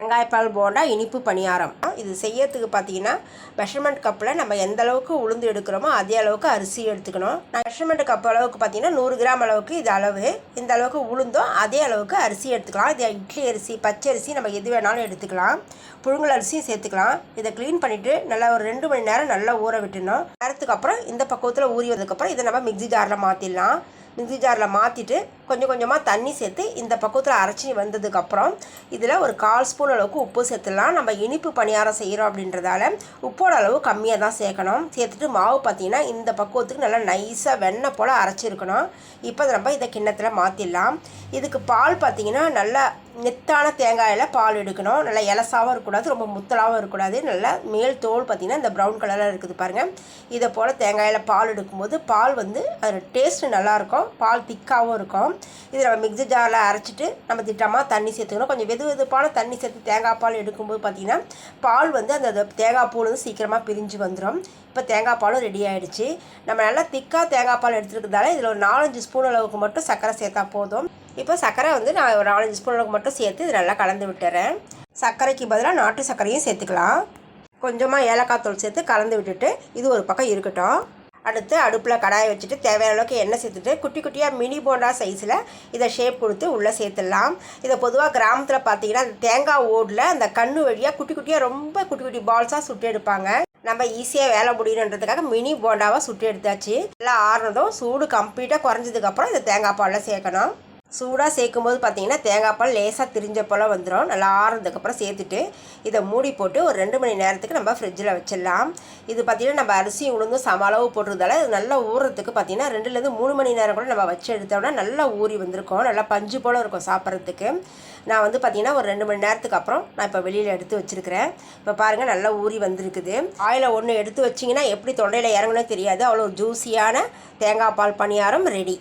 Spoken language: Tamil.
வெங்காயப்பால் போண்டா இனிப்பு பணியாரம். இது செய்யறதுக்கு பார்த்தீங்கன்னா மெஷர்மெண்ட் கப்பில் நம்ம எந்த அளவுக்கு உளுந்து எடுக்கிறோமோ அதே அளவுக்கு அரிசி எடுத்துக்கணும். நான் மெஷர்மெண்ட் கப் அளவுக்கு பார்த்தீங்கன்னா 100 கிராம் அளவுக்கு இது அளவு. இந்த அளவுக்கு உளுந்தும் அதே அளவுக்கு அரிசி எடுத்துக்கலாம். இது இட்லி அரிசி, பச்சை அரிசி, நம்ம எது வேணாலும் எடுத்துக்கலாம். புழுங்கல் அரிசியும் சேர்த்துக்கலாம். இதை க்ளீன் பண்ணிவிட்டு நல்லா ஒரு 2 மணி நேரம் நல்லா ஊற விட்டுணும். நேரத்துக்கு அப்புறம் இந்த பக்குவத்தில் ஊறி வந்ததுக்கப்புறம் இதை நம்ம மிக்ஸி ஜாரில் மாற்றிடலாம். மிக்ஸி ஜாரில் மாற்றிட்டு கொஞ்சம் கொஞ்சமாக தண்ணி சேர்த்து இந்த பக்குவத்தில் அரைச்சி வந்ததுக்கப்புறம் இதில் ஒரு 1/4 ஸ்பூன் அளவுக்கு உப்பு சேர்த்துடலாம். நம்ம இனிப்பு பணியாரம் செய்கிறோம் அப்படின்றதால உப்போட அளவு கம்மியாக தான் சேர்க்கணும். சேர்த்துட்டு மாவு பார்த்திங்கன்னா இந்த பக்குவத்துக்கு நல்லா நைஸாக வெண்ணெய் போல் அரைச்சிருக்கணும். இப்போ நம்ம இதை கிண்ணத்தில் மாற்றிடலாம். இதுக்கு பால் பார்த்திங்கன்னா நல்லா நெத்தான தேங்காயில் பால் எடுக்கணும். நல்லா இலசாகவும் இருக்கக்கூடாது, ரொம்ப முத்தலாகவும் இருக்கக்கூடாது. நல்லா மேல் தோல் பார்த்திங்கன்னா இந்த ப்ரௌன் கலரில் இருக்குது பாருங்கள். இதை போல் தேங்காயில் பால் எடுக்கும்போது பால் வந்து அது டேஸ்ட்டு நல்லாயிருக்கும். பால் திக்காகவும் இருக்கும். இது நம்ம மிக்ஸி ஜாரில் அரைச்சிட்டு நம்ம திட்டமாக தண்ணி சேர்த்துக்கணும். கொஞ்சம் வெது வெதுப்பான தண்ணி சேர்த்து தேங்காய் பால் எடுக்கும்போது பார்த்திங்கன்னா பால் வந்து அந்த தேங்காய் பூ வந்து சீக்கிரமாக பிரிஞ்சு வந்துடும். இப்போ தேங்காய் பாலும் ரெடி ஆகிடுச்சு. நம்ம நல்லா திக்காக தேங்காய் பால் எடுத்துருக்கிறதால இதில் ஒரு 4-5 ஸ்பூன் அளவுக்கு மட்டும் சர்க்கரை சேர்த்தா போதும். இப்போ சர்க்கரை வந்து நான் ஒரு 4-5 ஸ்பூன் அளவுக்கு மட்டும் சேர்த்து இது நல்லா கலந்து விட்டுறேன். சர்க்கரைக்கு பதிலாக நாட்டு சர்க்கரையும் சேர்த்துக்கலாம். கொஞ்சமாக ஏலக்காய் தூள் சேர்த்து கலந்து விட்டுட்டு இது ஒரு பக்கம் இருக்கட்டும். அடுத்து அடுப்பில் கடாயை வச்சுட்டு தேவையான அளவுக்கு எண்ணெய் சேர்த்துட்டு குட்டி குட்டியாக மினி போண்டா சைஸில் இதை ஷேப் கொடுத்து உள்ளே சேர்த்துடலாம். இதை பொதுவாக கிராமத்தில் பார்த்தீங்கன்னா அந்த தேங்காய் ஓடில் அந்த கண்ணு வழியாக குட்டி குட்டியாக ரொம்ப குட்டி குட்டி பால்ஸாக சுட்டு எடுப்பாங்க. நம்ம ஈஸியாக வேலை முடியணுன்றதுக்காக மினி போண்டாவாக சுட்டு எடுத்தாச்சு. எல்லாம் ஆறுனதும் சூடு கம்ப்ளீட்டாக குறைஞ்சதுக்கப்புறம் இந்த தேங்காய் பாலில் சேர்க்கணும். சூடாக சேர்க்கும்போது பார்த்திங்கன்னா தேங்காய் பால் லேசாக திரிஞ்ச போல் வந்துடும். நல்லா ஆறுனதுக்கப்புறம் சேர்த்துட்டு இதை மூடி போட்டு ஒரு 2 மணி நேரத்துக்கு நம்ம ஃப்ரிட்ஜில் வச்சிடலாம். இது பார்த்திங்கன்னா நம்ம அரிசி உளுந்தும் சம அளவு போட்டுறதால இது நல்லா ஊறுறதுக்கு பார்த்திங்கன்னா 2லேருந்து 3 மணி நேரம் கூட நம்ம வச்சு எடுத்தோம்னா நல்லா ஊறி வந்திருக்கும். நல்லா பஞ்சு போல் இருக்கும் சாப்பிட்றதுக்கு. நான் வந்து பார்த்திங்கன்னா ஒரு 2 மணி நேரத்துக்கு அப்புறம் நான் இப்போ வெளியில் எடுத்து வச்சுருக்கிறேன். இப்போ பாருங்கள் நல்லா ஊறி வந்திருக்குது. ஆயில் ஒன்று எடுத்து வச்சிங்கன்னா எப்படி தொண்டையில் இறங்குனே தெரியாது. அவ்வளோ ஜூஸியான தேங்காய் பால் பணியாரம் ரெடி.